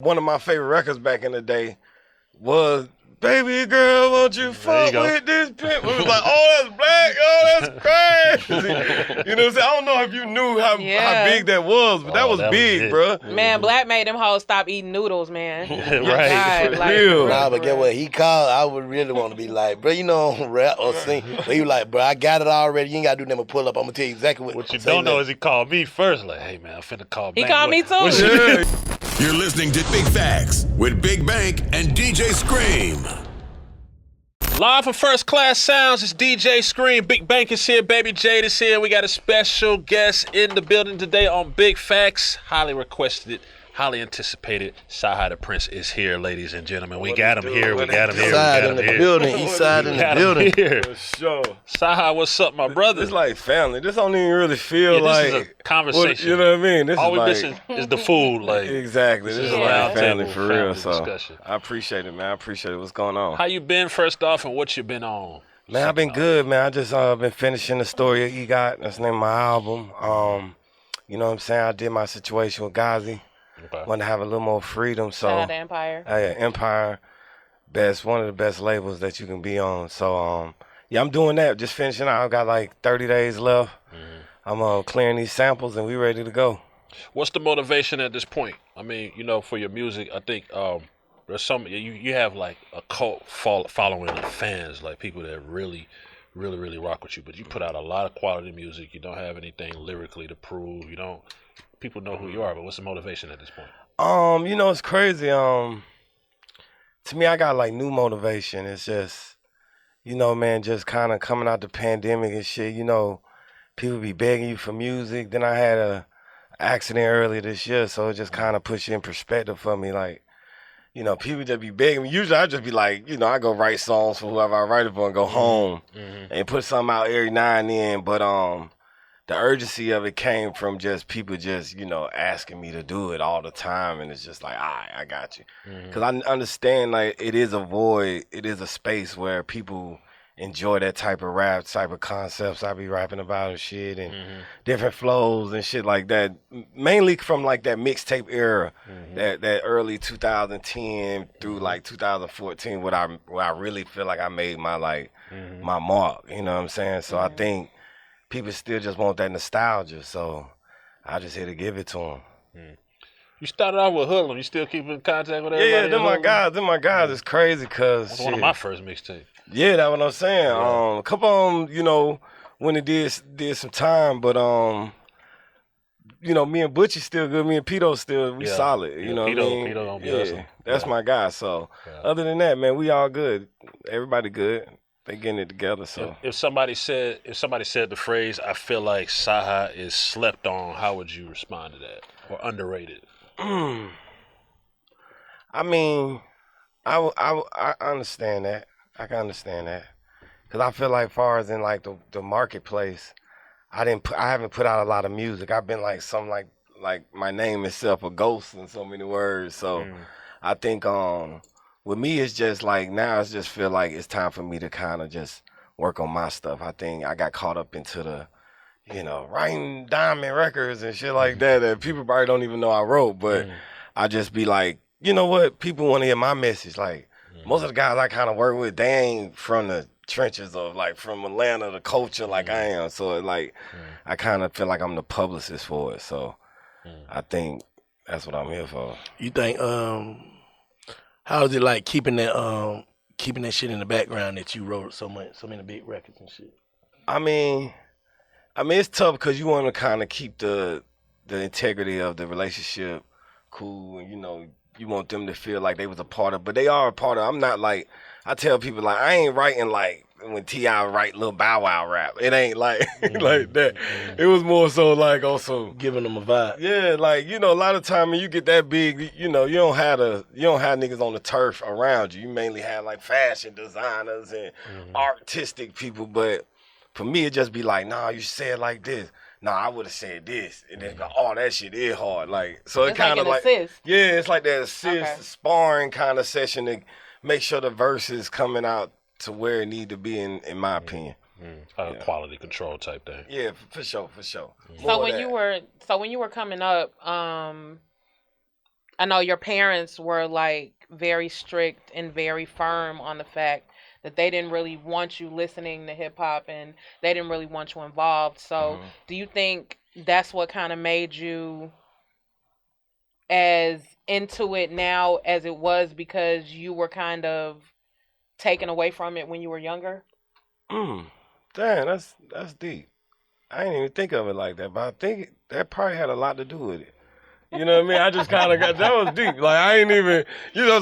One of my favorite records back in the day was Baby Girl, Won't You Fuck With This Pimp? It was like, oh, that's black, oh, that's crazy. You know what I'm saying? I don't know if you knew how big that was, but that was big, bro. Man, Black made them hoes stop eating noodles, man. Right. God, real. Nah, but get what he called, I would really want to be like, bro, you know, rap or sing. But he was like, bro, I got it already. You ain't got to do nothing but pull up. I'm going to tell you exactly what. What you don't know is he called me first. Like, hey, man, I'm finna call He back. called me too. You're listening to Big Facts with Big Bank and DJ Scream. Live from First Class Sounds, it's DJ Scream. Big Bank is here, Baby Jade is here. We got a special guest in the building today on Big Facts. Highly requested, highly anticipated. CyHi the Prynce is here, ladies and gentlemen. We got him here. We got him here. Side in the building. East side in the building. For sure. CyHi, what's up, my brother? It's like family. This don't even really feel this like is a conversation. You know what I mean? This all we is missing is the food. Like exactly. This is like family for real. So discussion. I appreciate it, man. I appreciate it. What's going on? How you been, first off, and what you been on? Man, I've been good, man. I just been finishing the story of EGOT. That's the name of my album. You know what I'm saying? I did my situation with Ghazi. Okay. Want to have a little more freedom. So Shout out to Empire. Yeah, Empire, one of the best labels that you can be on. So yeah, I'm doing that. Just finishing out. I got like 30 days left. Mm-hmm. I'm clearing these samples and we ready to go. What's the motivation at this point? I mean, you know, for your music, I think there's some you have like a cult following of fans, like people that really rock with you. But you put out a lot of quality music. You don't have anything lyrically to prove. You don't. People know who you are, but what's the motivation at this point? You know, it's crazy. To me, I got like new motivation. It's just, you know, man, just kind of coming out the pandemic and shit. You know, people be begging you for music. Then I had a accident earlier this year, so it just kind of puts you in perspective for me. Like, you know, people just be begging me. Usually I just be like, you know, I go write songs for whoever I write it for and go home and put something out every now and then. But the urgency of it came from just people just, you know, asking me to do it all the time. And it's just like, all right, I got you. Because I understand, like, it is a void. It is a space where people enjoy that type of rap, type of concepts I be rapping about and shit and different flows and shit like that. Mainly from, like, that mixtape era, that early 2010 through, like, 2014, where I really feel like I made my, like, my mark. You know what I'm saying? So I think people still just want that nostalgia, so I just here to give it to them. You started off with Hoodlum. You still keep in contact with everybody? Yeah, them my guys. Them my guys is crazy because that's one of my first mixtapes. Yeah, that's what I'm saying. Yeah. A couple of them, you know, when it did some time, but you know, me and Butchie still good. Me and Pito still we solid. You know what I mean? Pito don't be awesome. That's my guy. So other than that, man, we all good. Everybody good. They getting it together. So if somebody said the phrase, I feel like CyHi is slept on, how would you respond to that? Or underrated? I mean, I understand that. I can understand that. Cause I feel like far as in like the marketplace, I haven't put out a lot of music. I've been like some like my name itself a ghost in so many words. So I think with me, it's just like now it's just feel like it's time for me to kind of just work on my stuff. I think I got caught up into the, you know, writing diamond records and shit like that people probably don't even know I wrote. But I just be like, you know what? People want to hear my message. Like most of the guys I kind of work with, they ain't from the trenches of like from Atlanta, the culture like I am. So it like I kind of feel like I'm the publicist for it. So I think that's what I'm here for. You think how is it like keeping that shit in the background that you wrote so many big records and shit? I mean it's tough because you want to kind of keep the integrity of the relationship cool, and you know you want them to feel like they was a part of, but they are a part of. I'm not like I tell people like I ain't writing like when T.I. write Lil Bow Wow rap. It ain't like like that. It was more so like also giving them a vibe. Yeah, like you know a lot of time when you get that big, you know you don't have niggas on the turf around you. You mainly have like fashion designers and artistic people, but for me it just be like, nah, you say it like this. Nah, I would have said this, and then oh, that shit is hard. Like so, it kind of like assist. Yeah, it's like that assist sparring kind of session to make sure the verse is coming out to where it need to be in my opinion. Quality control type thing. Yeah, for sure. So when you were coming up, I know your parents were like very strict and very firm on the fact that they didn't really want you listening to hip hop and they didn't really want you involved. So, do you think that's what kind of made you as into it now as it was because you were kind of taken away from it when you were younger? Damn, that's deep. I didn't even think of it like that, but I think that probably had a lot to do with it. You know what I mean? I just kind of got, that was deep. Like, I ain't even,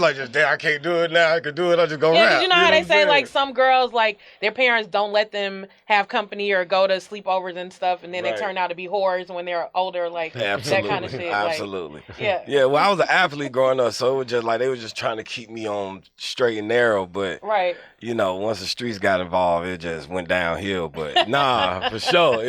like, just, damn, I can't do it now. I could do it. I just go rap. Yeah, 'cause you know how they say, saying? like, some girls, like, their parents don't let them have company or go to sleepovers and stuff, and then they turn out to be whores when they're older, like, that kind of shit. Absolutely. Like, yeah. Yeah, well, I was an athlete growing up, so it was just like, they were just trying to keep me on straight and narrow, but, once the streets got involved, it just went downhill. But, nah, for sure.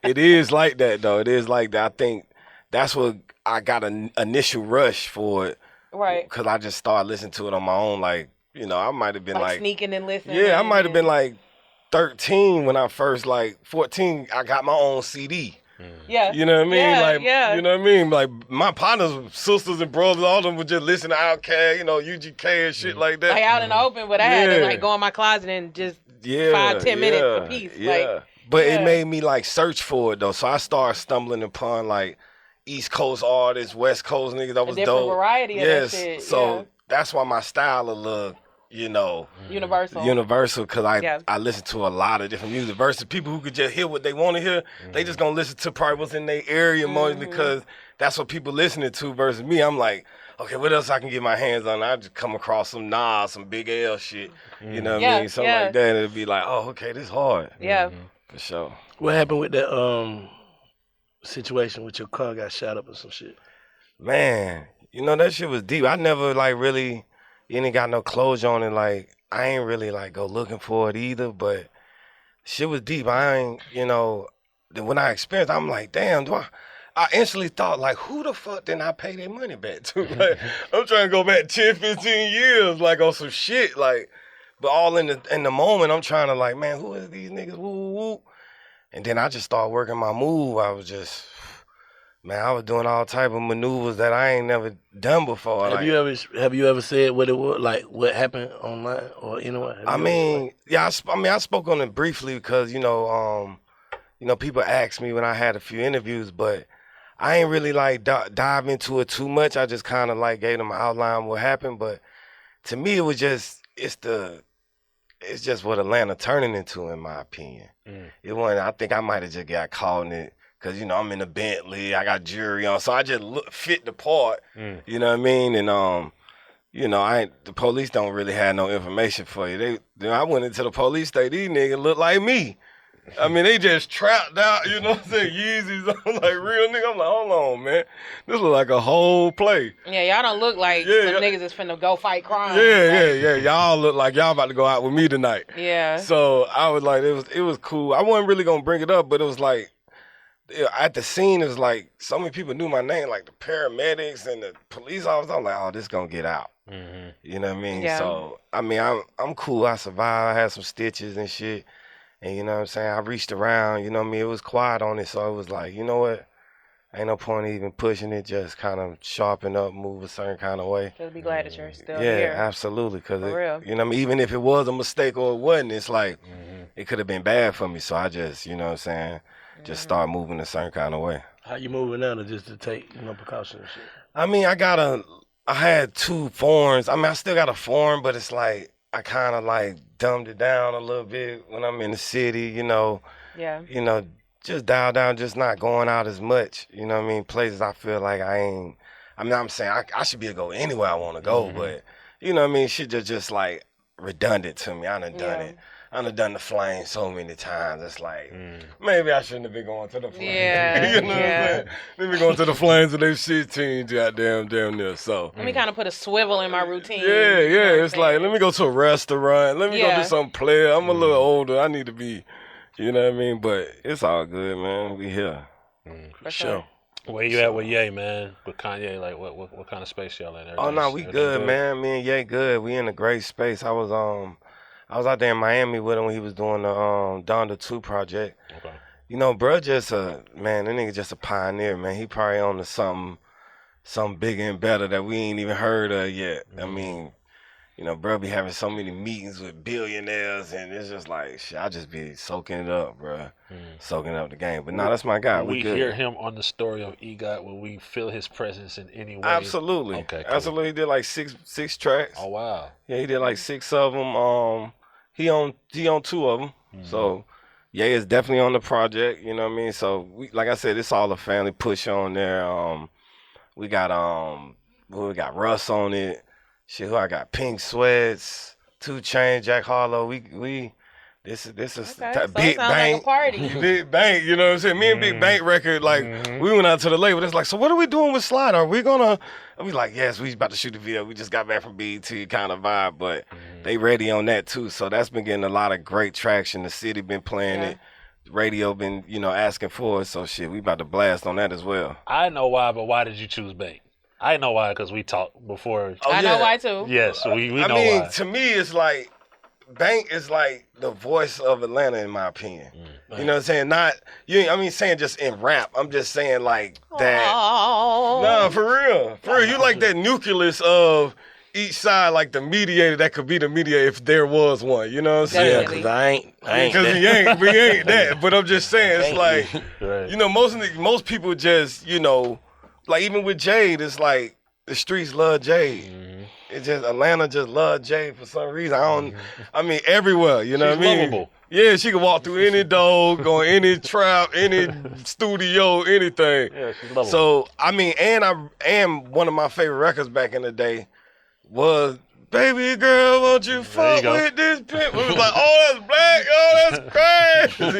It is like that, though. It is like that. I think that's what I got an initial rush for it. Right. Because I just started listening to it on my own. Like, I might have been like sneaking and listening. Yeah, I might have been like 13 when I first, 14, I got my own CD. Yeah. You know what I mean? Yeah, You know what I mean? Like, my partners, sisters and brothers, all of them would just listen to Outkast, UGK and shit like that. Like, out in the open, but I had to, like, go in my closet and just 5-10 minutes a piece. Yeah. Like, but it made me, like, search for it, though. So I started stumbling upon, like, East Coast artists, West Coast niggas. That was a different dope. variety of that shit. So that's why my style a little, universal. Because I listen to a lot of different music. Versus people who could just hear what they want to hear, they just gonna listen to probably what's in their area more because that's what people listening to. Versus me, I'm like, okay, what else I can get my hands on? I just come across some Nas, some Big L shit. You know what I mean? Something like that, and it'd be like, oh, okay, this hard. Yeah, for sure. What happened with that situation with your car got shot up or some shit? Man, that shit was deep. I never really ain't got no closure on it. Like, I ain't really go looking for it either, but shit was deep. I ain't, when I experienced, I'm like, damn, I instantly thought, like, who the fuck didn't I pay their money back to? Like, I'm trying to go back 10, 15 years, on some shit, but all in the moment, I'm trying to, man, who is these niggas? Woo, woo, woo. And then I just started working my move. I was just, I was doing all type of maneuvers that I ain't never done before. Have you ever said what it was, what happened online or anywhere? I spoke on it briefly because people asked me when I had a few interviews, but I ain't really dive into it too much. I just kind of gave them an outline of what happened. But to me, it was just it's just what Atlanta turning into, in my opinion. It wasn't. I think I might have just got caught in it because I'm in a Bentley, I got jewelry on, so I just fit the part. You know what I mean? And the police don't really have no information for you. I went into the police station. These niggas look like me. I mean, they just trapped out, you know what I'm saying? Yeezys on, real nigga. I'm like, hold on, man. This look like a whole play. Yeah, y'all don't look like some niggas that's finna go fight crime. Yeah. Y'all look like y'all about to go out with me tonight. Yeah. So I was like, it was cool. I wasn't really gonna bring it up, but it was at the scene, it was so many people knew my name, the paramedics and the police officers. I'm like, oh, this gonna get out. You know what I mean? Yeah. So, I mean, I'm cool. I survived. I had some stitches and shit. And you know what I'm saying? I reached around, you know what I mean? It was quiet on it, so it was like, you know what? Ain't no point in even pushing it, just kind of sharpen up, move a certain kind of way. Just be glad that you're still here. Yeah, absolutely. Because, you know what I mean? Even if it was a mistake or it wasn't, it's it could have been bad for me. So I just, you know what I'm saying, just start moving a certain kind of way. How you moving now just to take, precautions and shit? I mean, I had 2 forms. I mean, I still got a form, but it's I kind of dumbed it down a little bit when I'm in the city, Yeah. Just dial down, just not going out as much. You know what I mean? Places I feel like I'm saying I should be able to go anywhere I want to go, but you know what I mean? Shit just redundant to me. I done done it. I done done the flame so many times. It's maybe I shouldn't have been going to the flames. Yeah. You know what I'm saying? Let me go to the flames and they 16 goddamn near. So let me kind of put a swivel in my routine. Yeah. It's let me go to a restaurant. Let me go do something player. I'm a little older. I need to be, you know what I mean? But it's all good, man. We here. For sure. Where you at with Ye, man? With Kanye, what kind of space y'all in? Oh no, we good, man. Me and Ye good. We in a great space. I was out there in Miami with him when he was doing the Donda 2 project. Okay. Bro, that nigga just a pioneer, man. He probably on to something something bigger and better that we ain't even heard of yet. I mean, you know, bro, be having so many meetings with billionaires, and it's just like, shit, I just be soaking it up, bro. Soaking up the game. But no, that's my guy. We good. hear him on the story of EGOT. Will we feel his presence in any way? Absolutely. Okay, cool. Absolutely. He did like six tracks. Oh, wow. Yeah, he did like 6 of them. He on 2 of them. So, yeah, it's definitely on the project. You know what I mean? So, like I said, it's all a family push on there. We got Russ on it. Shit, who I got? Pink Sweats, 2 Chainz, Jack Harlow. This is Big Bang. Like a party. Big Bang, you know what I'm saying? Me and Big Bang record, like, we went out to the label. It's like, so what are we doing with Slide? Are we gonna? And we like, yes, we about to shoot the video. We just got back from BET kind of vibe, but they ready on that too. So that's been getting a lot of great traction. The city been playing it. Radio been, asking for it. So shit, we about to blast on that as well. I know why, but why did you choose Bank? I know why, because we talked before. I know why too. Yes, we know why. To me, it's like Bank is like the voice of Atlanta, in my opinion. You know what I'm saying? Saying just in rap. I'm just saying like that. Oh. No, for real. You like that nucleus of each side, like the mediator that could be the mediator if there was one. You know what I'm saying? Yeah, because I ain't Because that. we ain't that. But I'm just saying, it's like, Right. most people just, like even with Jade, it's like the streets love Jade. It's just Atlanta just love Jade for some reason. Everywhere, you know She's what I mean? lovable. Yeah, she can walk through any door, go in any trap, any studio, anything. Yeah, she's lovable. So, and one of my favorite records back in the day was Baby Girl, won't you fuck go. with this pimp? We was like, oh, that's black, oh, that's crazy.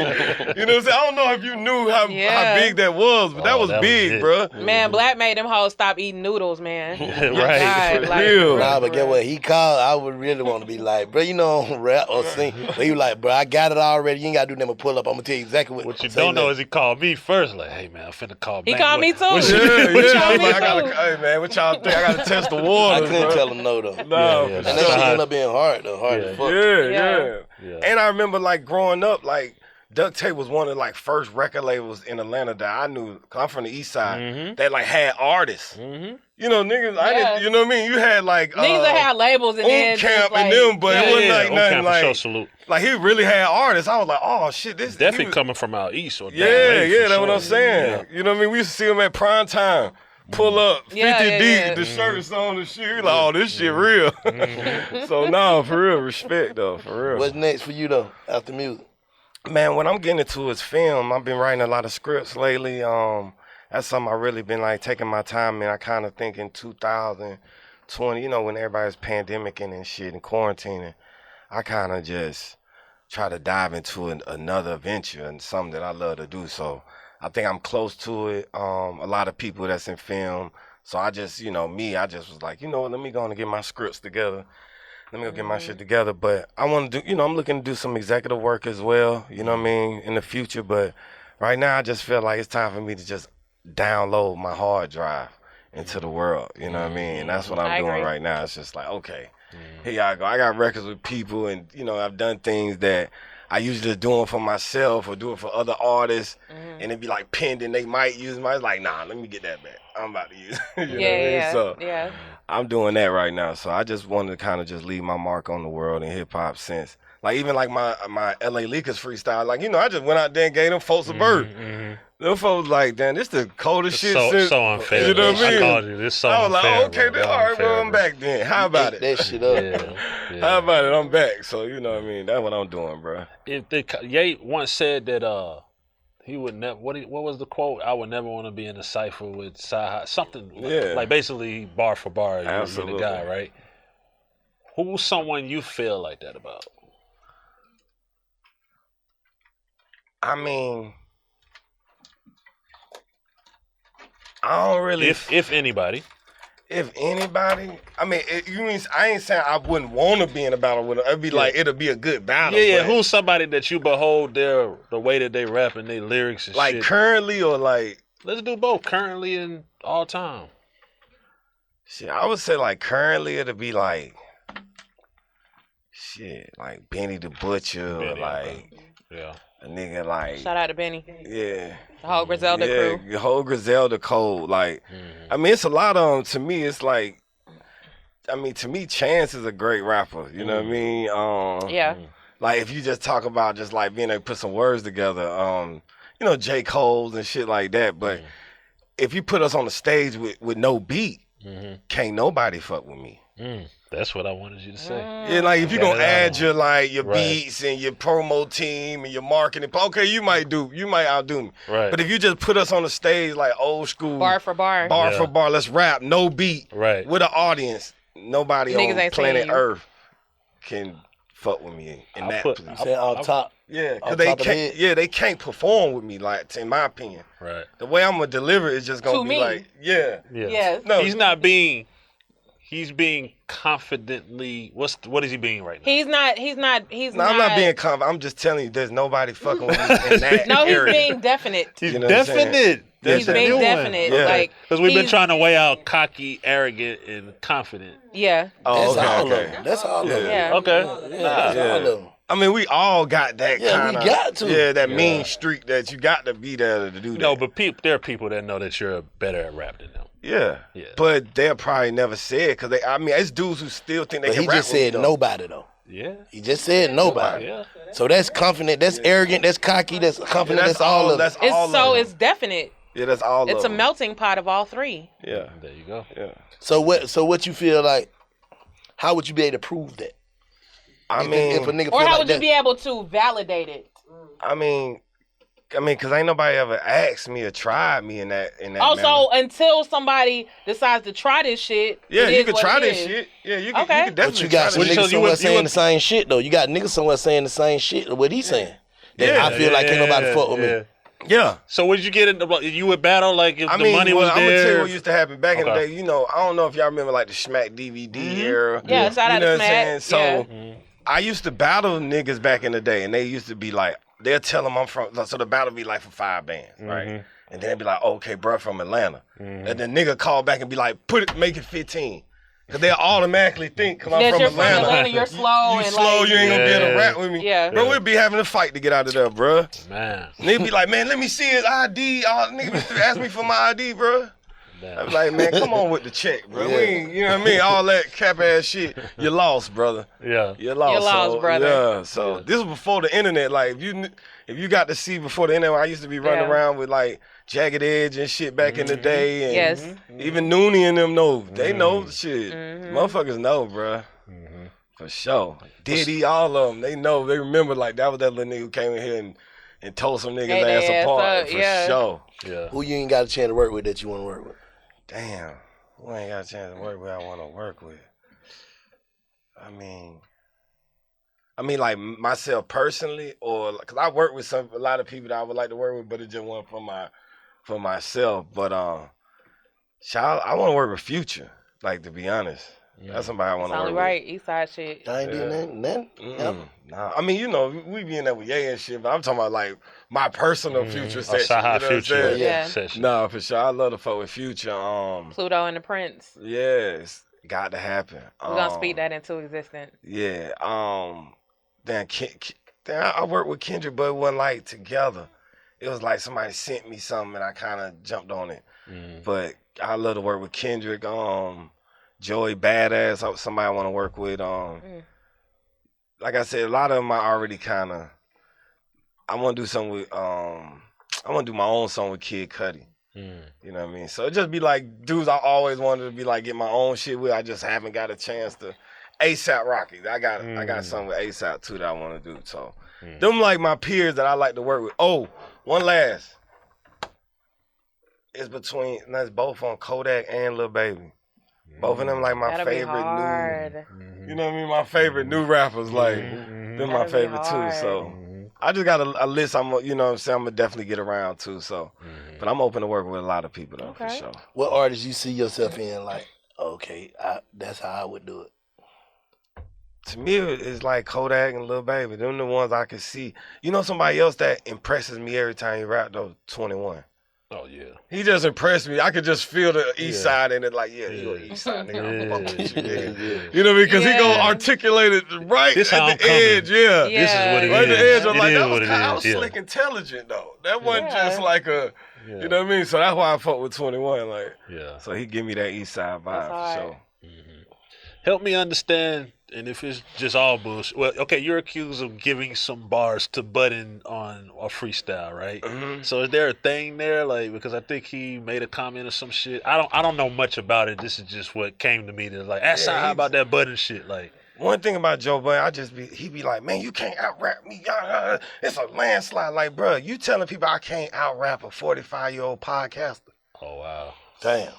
You know what I'm saying? I don't know if you knew how big that was, but that was big, it. bro. Man, Black made them hoes stop eating noodles, man. Right. God, Real. Nah, but get what he called, I would really want to be like, bro, rap or sing. But he was like, bro, I got it already. You ain't got to do nothing but pull up. I'm going to tell you exactly What you don't know is he called me first. Like, hey, man, I'm finna call He Bank. called me too. Yeah. I was like, hey, man, what y'all think? I got to test the I water, couldn't bro. tell him no, though. No, Yeah, And yeah. that shit ended up being hard, though. Hard as fuck. Yeah. Yeah. And I remember like growing up, like Duct Tape was one of like first record labels in Atlanta that I knew. Cause I'm from the East Side. That like had artists. You know, niggas. I didn't. You know what I mean? You had like Niggas that had labels and then Camp like, and them, but it wasn't like nothing Camp like. for sure, salute. Like he really had artists. I was like, oh shit, this Definitely he was- coming from out east. Or Yeah, that's that's what I'm saying. You know what I mean? We used to see him at prime time. Pull up 50 deep, the shirts on the shit. Like, oh, this shit real. So, no, for real, respect, though, for real. What's next for you, though, after music? Man, what I'm getting into is film. I've been writing a lot of scripts lately. That's something I really been, like, taking my time in. I kind of think in 2020, when everybody's pandemicing and shit and quarantining, I kind of just try to dive into another venture and something that I love to do. So, I think I'm close to it. A lot of people that's in film. So I just, I just was like, let me go and get my scripts together. Let me go get my shit together. But I want to do, I'm looking to do some executive work as well, you know what I mean, in the future. But right now I just feel like it's time for me to just download my hard drive into the world, you know what I mean? And that's what I'm doing right now. It's just like, okay, here I go. I got records with people and, I've done things that I usually do them for myself or do it for other artists, and it'd be like pending. They might use my. It's like, nah, let me get that back. I'm about to use it. You know what I mean? So I'm doing that right now. So I just wanted to kind of just leave my mark on the world in hip hop since, like even like my LA Leakers freestyle. Like I just went out there and gave them folks a bird. Them folks like, damn, this the coldest shit since. So unfair. You know what I mean? I called you. This so I was like, unfair, oh, okay, bro. all right, well, I'm back then. How about it? That shit up. How about it? I'm back. So you know what I mean? That's what I'm doing, bro. Ye once said that he would never. What was the quote? I would never want to be in a cipher with CyHi. Something like basically bar for bar. You're the guy, right? Who's someone you feel like that about? I mean, I don't really. If anybody. If anybody, I mean, you mean I ain't saying I wouldn't want to be in a battle with them. It'd be like it'll be a good battle. Yeah. Who's somebody that you behold the way that they rap and their lyrics and like shit? Currently or like? Let's do both. Currently and all time. Shit, I would say like currently it'll be like shit, like Benny the Butcher, or like a nigga like Shout out to Benny. yeah. The whole Griselda crew. The whole Griselda code. Like, I mean, it's a lot of them. To me, it's like, I mean, to me, Chance is a great rapper. You know what I mean? Yeah. Like, if you just talk about just like being able to put some words together, you know, J. Cole's and shit like that. But if you put us on the stage with no beat, can't nobody fuck with me. That's what I wanted you to say. Yeah, like if you gonna add your your Right. beats and your promo team and your marketing, okay, you might outdo me. Right. But if you just put us on the stage like old school, Bar for bar. for bar, let's rap, no beat, Right. with an audience, nobody Niggas on ain't planet seeing you. Earth can fuck with me in I'll that put- position. You said off top. Yeah, on cause they top of the can't. head. Yeah, they can't perform with me. Like, in my opinion, Right. the way I'm gonna deliver is just gonna To be me. like, yeah, Yes. no, He's not being. He's being confidently. What is he being right now? He's not. No, I'm not being confident. I'm just telling you, there's nobody fucking with me in that No, he's area. being definite. He's You know what I'm saying? definite. He's being definite. Yeah. Like, Because we've been he's- trying to weigh out cocky, arrogant, and confident. Yeah. Oh, That's all okay. of them. That's all of them. Yeah. Okay. Yeah, that's all of them. I mean, we all got that Yeah, kind we of, got to. yeah, that mean streak that you got to be there to do that. No, but there are people that know that you're better at rap than them. Yeah. Yeah. But they'll probably never say it because I mean, it's dudes who still think they But can he rap just with me, said though. nobody though. Yeah. He just said nobody. Yeah. So that's confident. That's arrogant. That's cocky. That's confident. Yeah, that's all of it. That's It's all so. of them. It's definite. Yeah, that's all It's of a melting pot of all three. Yeah. There you go. Yeah. So what you feel like? How would you be able to prove that? I If mean, a nigga Or feel how like would you that, be able to validate it? I mean, because ain't nobody ever asked me or tried me in that Also, manner. until somebody decides to try this shit, Yeah, it you is can what try it this is. shit. Yeah, you can, Okay. you can definitely but you got try some this niggas shit. you somewhere would- saying the same shit though. You got niggas somewhere saying the same shit. What he saying? That Yeah, I feel like can't nobody fuck with me. Yeah. So would you get into? You would battle like if I the mean, money well, was I'm gonna tell you there? what used to happen back in the Okay. day. You know, I don't know if y'all remember like the Smack DVD era. Yeah, shout out you to know Smack. what I'm saying? So I used to battle niggas back in the day, and they used to be like, they'll tell them I'm from. So the battle be like for 5 bands, right? And then they'd be like, oh, okay, bro, from Atlanta. And then nigga call back and be like, make it 15. Cause they automatically think, cause I'm That from you're from Atlanta. Atlanta, you're slow You and slow, like you ain't gonna be able to Yeah. rap with me. Yeah. Bro, we'd be having a fight to get out of there, bro. Man. And they'd be like, man, let me see his ID. Nigga used to ask me for my ID, bro. I was like, man, come on with the check, bro. We ain't, you know what I mean? All that cap ass shit, you lost, brother. Yeah. You lost. You lost, so, brother. Yeah. So this was before the internet. Like if you got to see before the internet, I used to be running Yeah. around with like Jagged Edge and shit back in the day. And Yes. even Noonie and them know. They know the shit. Motherfuckers know, bro. For sure. Diddy, all of them. They know. They remember like that was that little nigga who came in here and told some niggas Ate they ass ass apart. up, For yeah. sure. Yeah. Who you ain't got a chance to work with that you want to work with? Damn. Who ain't got a chance to work with I want to work with? I mean, like myself personally, or because I work with a lot of people that I would like to work with, but it just wasn't for myself. But child, I want to work with Future. Like, to be honest, that's somebody I want It's to work only right. East Side shit. I ain't doing nothing. with. Nah, I mean, you know, we be in there with Ye and shit, but I'm talking about like my personal Future section. CyHi you know what I'm Future saying? Yeah. session. Nah, for sure. I love to fuck with Future. Pluto and the Prince. Yes, got to happen. We're gonna speak that into existence. Yeah. Then I worked with Kendrick, but it wasn't like together. It was like somebody sent me something and I kind of jumped on it. But I love to work with Kendrick. Joey Badass, somebody I want to work with. Like I said, a lot of them I already kind of. I want to do something with. I want to do my own song with Kid Cudi. You know what I mean? So it just be like dudes I always wanted to be like get my own shit with. I just haven't got a chance to. ASAP Rocky. I got something with ASAP too that I want to do. So them like my peers that I like to work with. Oh, one last. It's that's both on Kodak and Lil Baby. Both of them like my That'll be favorite hard. new. You know what I mean? My favorite new rappers. Like them my That'll be favorite too. hard. So I just got a list. You know what I'm saying? I'm gonna definitely get around too. So, but I'm open to working with a lot of people though for Okay. sure. What artist you see yourself in? Like, okay, that's how I would do it. To me, it's like Kodak and Lil Baby. Them the ones I can see. You know somebody else that impresses me every time you rap though? 21. Oh yeah. He just impressed me. I could just feel the East Side in it, like, you an East Side nigga. I'm fucking with you, nigga. You know what I mean? Because he gonna articulate it right This at the edge. Yeah. This is what it is. Right at the edge. I'm It like, is that what was it kind is, of slick intelligent, though. That wasn't Yeah. just like a, you know what I mean? So that's why I fuck with 21. Like, Yeah. so he give me that East Side vibe for sure. Help me understand, and if it's just all bullshit. Well, okay, you're accused of giving some bars to Budden on a freestyle, right? So is there a thing there, like, because I think he made a comment or some shit. I don't know much about it. This is just what came to me. That's like, ask how about that Budden shit, like. One thing about Joe Budden, he be like, man, you can't out-rap me. It's a landslide. Like, bro, you telling people I can't out-rap a 45-year-old podcaster. Oh, wow. Damn.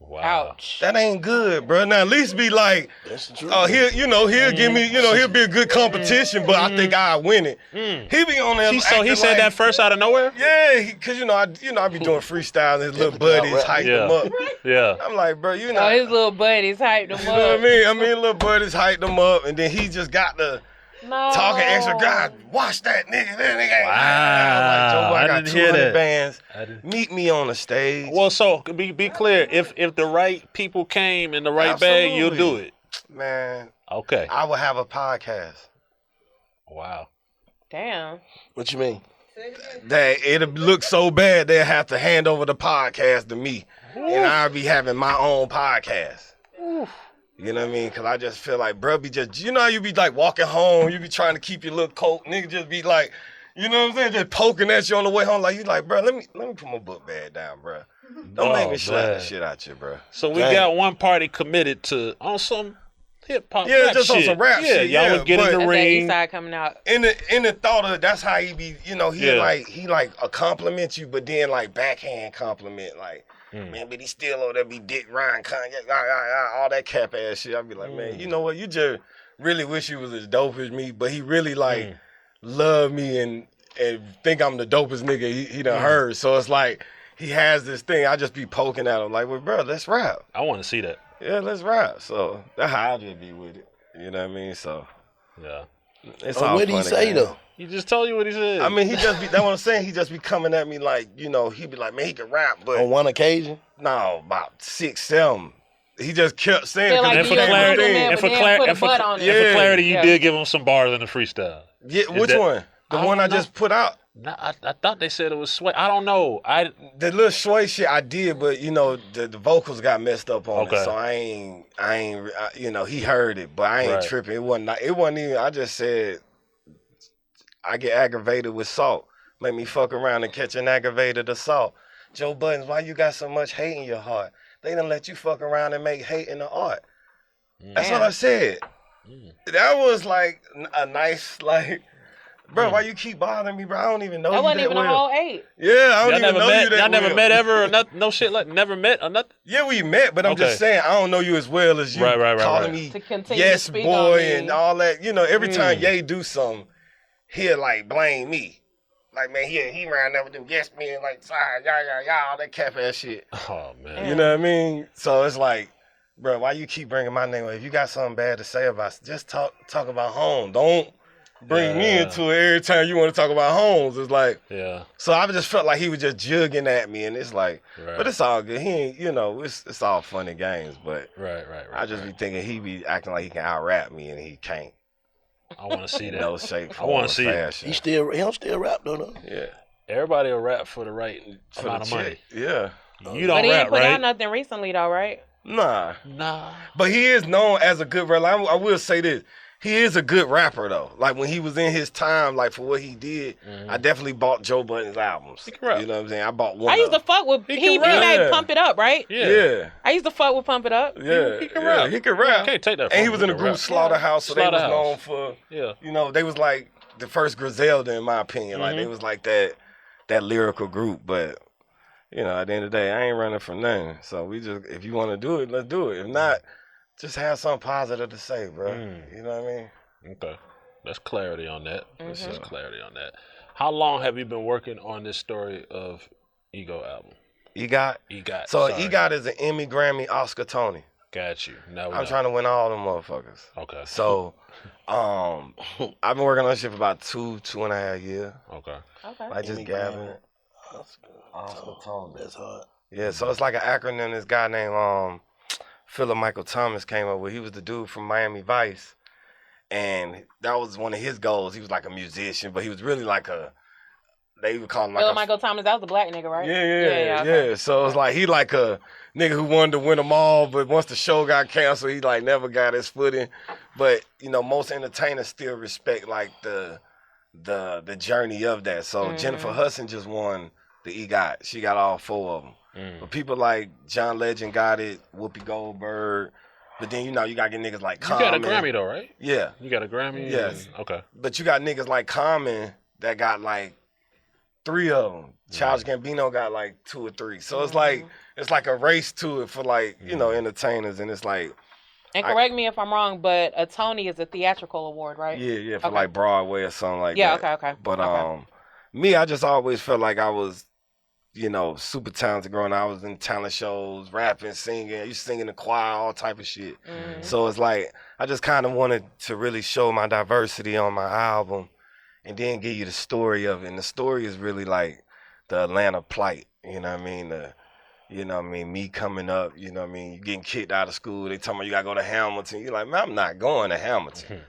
Wow. Ouch. That ain't good, bro. Now, at least be like, That's the truth. oh, he'll give me, he'll be a good competition, but I think I'll win it. He be on there. So he said like, that first out of nowhere? Yeah, because, I be doing freestyle and his little buddies hype him up. Yeah. I'm like, bro, Oh, his little buddies hyped him up. You know what I mean? Little buddies hyped him up, and then he just got the talking extra. God, watch that nigga. That nigga. Like, Joe Budden got 200 bands. Meet me on the stage. Well, so be clear. If the right people came in the right bag, you'll do it. Man. Okay. I will have a podcast. Wow. Damn. What you mean? That it'll look so bad they'll have to hand over the podcast to me, and I'll be having my own podcast. You know what I mean? Because I just feel like, bro, be just, how you be like walking home, you be trying to keep your little coat, nigga just be like, you know what I'm saying, just poking at you on the way home, like, you like, bro, let me put my book bag down, bro. Don't make me slap the shit out you, bro. So we got one party committed to on some hip hop. Yeah, rap just on shit. some rap shit. Y'all would get in the That's that ring. East Side coming out. In the thought of that's how he be, he like a compliment you, but then like backhand compliment, like, man, but he still over there be Dick Ryan, Kanye, all that cap ass shit. I be like, man, you know what? You just really wish you was as dope as me, but he really like love me and think I'm the dopest nigga he done heard. So it's like he has this thing. I just be poking at him like, well, bro, let's rap. I want to see that. Yeah, let's rap. So that's how I just be with it. You know what I mean? So yeah, it's all what did he say though? He just told you what he said. I mean, that's what I'm saying. He just be coming at me like, he be like, man, he can rap, but On one occasion? no, about 6, 7. He just kept saying, Feel like and for you clarity, compliment, and for but then put a butt clarity, on it. Yeah. and for clarity, you Yeah. did give him some bars in the freestyle. yeah, which that- one? The I one I don't know. just put out. Nah, I thought they said it was Sway. I don't know. The little Sway shit I did, but the vocals got messed up on Okay. it, so I ain't, he heard it, but I ain't Right. tripping. It wasn't even. I just said I get aggravated with salt. Make me fuck around and catch an aggravated assault. Joe Budden, why you got so much hate in your heart? They done let you fuck around and make hate in the art. That's what I said. That was like a nice like. Bro, why you keep bothering me, bro? I don't even know That you wasn't that even well. a whole 8. Yeah, I don't Y'all even never know met. you that Y'all never well. met ever. Or no shit like never met or nothing. Yeah, we met, but I'm just Okay. saying I don't know you as well as you Right, calling right. me To continue yes to speak boy on me. and all that. Every time Ye do something, he'll like blame me. Like, man, he ran up with them yes men, like, sorry, all that cap ass shit. Oh man. You know what I mean? So it's like, bro, why you keep bringing my name up? If you got something bad to say about, just talk about home. Don't bring me into it every time you want to talk about homes. It's like, Yeah. so I just felt like he was just jugging at me, and it's like, Right. but it's all good. He ain't, it's all fun and games, but Right. I just be thinking he be acting like he can out-rap me, and he can't. I want to see that. No shape, I form, wanna or see it. fashion. He don't still rap though. Yeah. Everybody will rap for the right For amount the of money. chick. Yeah. You But don't he rap, ain't put right? out nothing recently though, right? Nah. Nah. But he is known as a good rapper. I will say this. He is a good rapper, though. Like, when he was in his time, like, for what he did, I definitely bought Joe Budden's albums. He can rap. You know what I'm saying? I bought one I used to of fuck with He he can rap. made Yeah. Pump It Up, right? Yeah. Yeah. I used to fuck with Pump It Up. Yeah. He can yeah, rap. He can rap. I can't take that from And he him. was He in the can group rap. Slaughterhouse, so they was Slaughterhouse. known for, Yeah. they was like the first Griselda, in my opinion. Like, they was like that lyrical group. But, at the end of the day, I ain't running from nothing. So we just, if you want to do it, let's do it. If not, just have something positive to say, bro. You know what I mean? Okay. That's clarity on that. That's clarity on that. How long have you been working on this story of Ego album? EGOT. EGOT. So sorry. EGOT is an Emmy, Grammy, Oscar, Tony. Got you. Now we I'm know. trying to win all them motherfuckers. Okay. So, I've been working on this shit for about 2.5 years. Okay. Okay. Like just gathering. Oscar Tony. That's hard. Yeah, so it's like an acronym this guy named Philip Michael Thomas came up with. He was the dude from Miami Vice. And that was one of his goals. He was like a musician, but he was really like they would call him like Michael Thomas, that was the black nigga, right? Yeah. Okay. So it's like he like a nigga who wanted to win them all, but once the show got canceled, he like never got his footing. But you know, most entertainers still respect like the journey of that. So Jennifer Hudson just won the EGOT. She got all 4 of them. But people like John Legend got it, Whoopi Goldberg. But then, you know, you got to get niggas like Common. You got a Grammy, though, right? Yeah. You got a Grammy? Yes. Okay. But you got niggas like Common that got like 3 of them. Childish Gambino got like 2 or 3. So it's like a race to it for like, you know, entertainers. And it's like. And correct me if I'm wrong, but a Tony is a theatrical award, right? Yeah, for like Broadway or something like that. Yeah, okay. But me, I just always felt like I was, you know, super talented growing up. I was in talent shows, rapping, singing. I used to sing in the choir, all type of shit. So it's like, I just kind of wanted to really show my diversity on my album and then give you the story of it. And the story is really like the Atlanta plight, you know what I mean? Me coming up, you know what I mean? You getting kicked out of school. They tell me you got to go to Hamilton. You're like, man, I'm not going to Hamilton.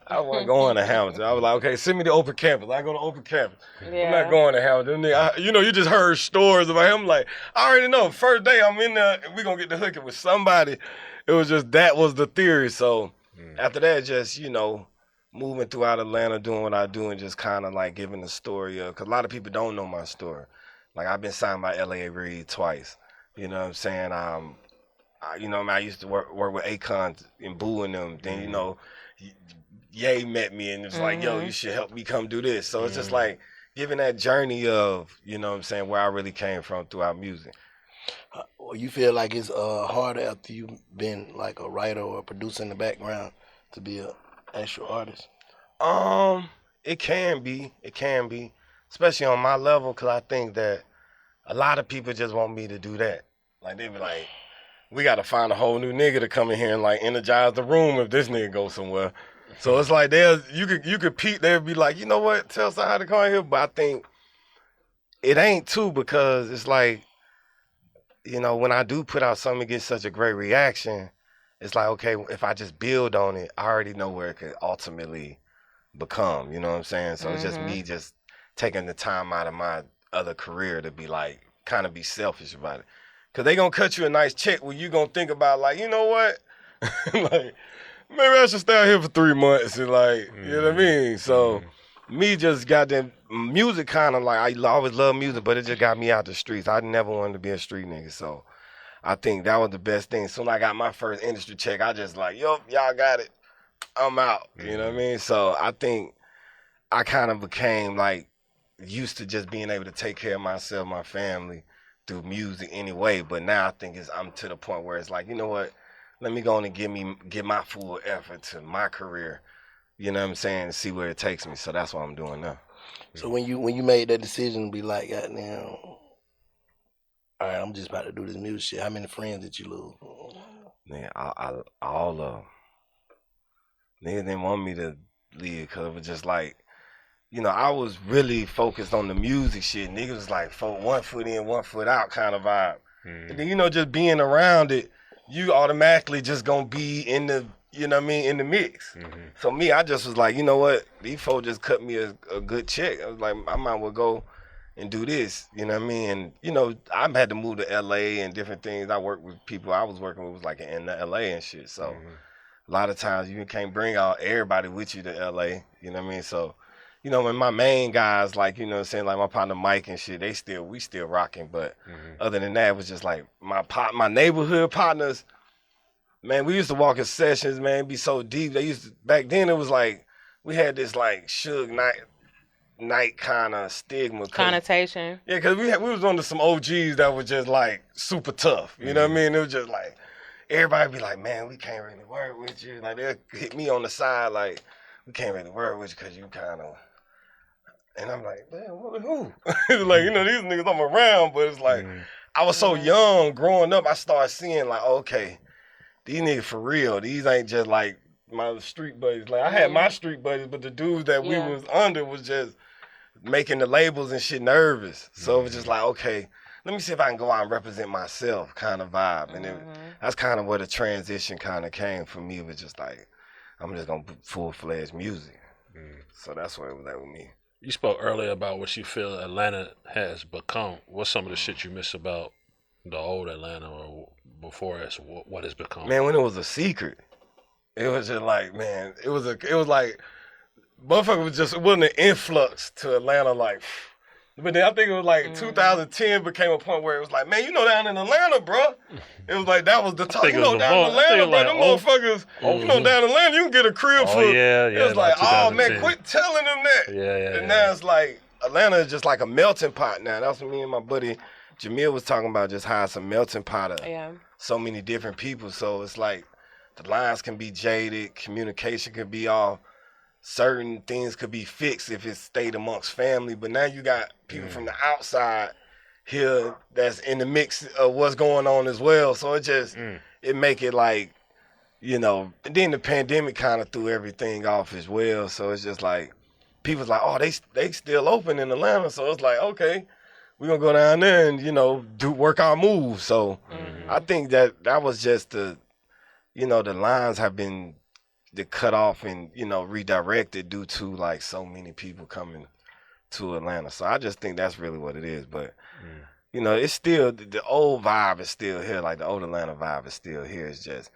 I wasn't going to Hamilton. I was like, okay, send me to open campus. I go to open campus. Yeah. I'm not going to Hamilton. You just heard stories about him. Like, I already know. First day I'm in there, we're going to get the hooking with somebody. It was just, that was the theory. So after that, just, you know, moving throughout Atlanta, doing what I do and just kind of like giving the story of, because a lot of people don't know my story. Like, I've been signed by L.A. Reid twice. You know what I'm saying? I used to work with Akon and Boo and them. Then, you know, Ye met me and it's like, yo, you should help me come do this. So it's just like giving that journey of, you know what I'm saying, where I really came from throughout music. You feel like it's harder after you've been like a writer or a producer in the background to be an actual artist? It can be, especially on my level, because I think that a lot of people just want me to do that. Like, they be like, we got to find a whole new nigga to come in here and like energize the room if this nigga goes somewhere. So it's like, you could peep, they'd be like, you know what, tell CyHi to come in here. But I think it ain't too, because it's like, you know, when I do put out something, it gets such a great reaction. It's like, okay, if I just build on it, I already know where it could ultimately become, you know what I'm saying? So it's just me just taking the time out of my other career to be like, kind of be selfish about it. Cause they gonna cut you a nice check where you gonna think about like, you know what? Like, maybe I should stay out here for 3 months and like, you know what I mean? So me just got them music kind of like, I always love music, but it just got me out the streets. I never wanted to be a street nigga. So I think that was the best thing. Soon as I got my first industry check, I just like, yo, y'all got it. I'm out. You know what I mean? So I think I kind of became like used to just being able to take care of myself, my family through music anyway. But now I think I'm to the point where it's like, you know what? Let me go on and give my full effort to my career. You know what I'm saying? And see where it takes me. So that's what I'm doing now. So when you made that decision to be like, goddamn, all right, I'm just about to do this music shit, how many friends did you lose? Man, all of them. Niggas didn't want me to leave because it was just like, you know, I was really focused on the music shit. Niggas was like 1 foot in, 1 foot out kind of vibe. And then, you know, just being around it, you automatically just gonna be in the, you know what I mean, in the mix. So me, I just was like, you know what, these folks just cut me a good check. I was like, I might well go and do this, you know what I mean? And, you know, I've had to move to L.A. and different things. I worked with people I was working with was like in L.A. and shit. So a lot of times you can't bring out everybody with you to L.A., you know what I mean? So, you know, when my main guys, like, you know what I'm saying, like my partner Mike and shit, we still rocking. But other than that, it was just like my neighborhood partners, man, we used to walk in sessions, man, be so deep. Back then it was like, we had this like Suge Knight kind of stigma. Connotation. Yeah, because we was under some OGs that were just like super tough. You know what I mean? It was just like, everybody be like, man, we can't really work with you. Like, they'll hit me on the side like, we can't really work with you because you kind of, and I'm like, damn, who? It's like, you know, these niggas I'm around, but it's like, I was so young growing up, I started seeing like, okay, these niggas for real. These ain't just like my street buddies. Like, I had my street buddies, but the dudes that we was under was just making the labels and shit nervous. So it was just like, okay, let me see if I can go out and represent myself kind of vibe. And that's kind of where the transition kind of came for me. It was just like, I'm just going to put full-fledged music. So that's where it was at with me. You spoke earlier about what you feel Atlanta has become. What's some of the shit you miss about the old Atlanta or before it's what it's become? Man, when it was a secret, it was just like, man, it was like, motherfucker it wasn't an influx to Atlanta like, but then I think it was like 2010 became a point where it was like, man, down in Atlanta, bro. It was like, that was the talk. Down in Atlanta, bro, them motherfuckers, down in Atlanta, you can get a crib for. It was like, oh, man, quit telling them that. And now it's like, Atlanta is just like a melting pot now. That's what me and my buddy Jamil was talking about, just how it's a melting pot of so many different people. So it's like, the lines can be jaded, communication can be off. Certain things could be fixed if it stayed amongst family, but now you got people from the outside here that's in the mix of what's going on as well. So it just, it make it like, and then the pandemic kind of threw everything off as well. So it's just like, people's like, oh, they still open in Atlanta. So it's like, okay, we're going to go down there and, work our moves. So I think that was just the lines have been cut off and, redirected due to like so many people coming to Atlanta. So I just think that's really what it is. But, it's still, the old vibe is still here. Like the old Atlanta vibe is still here. It's just,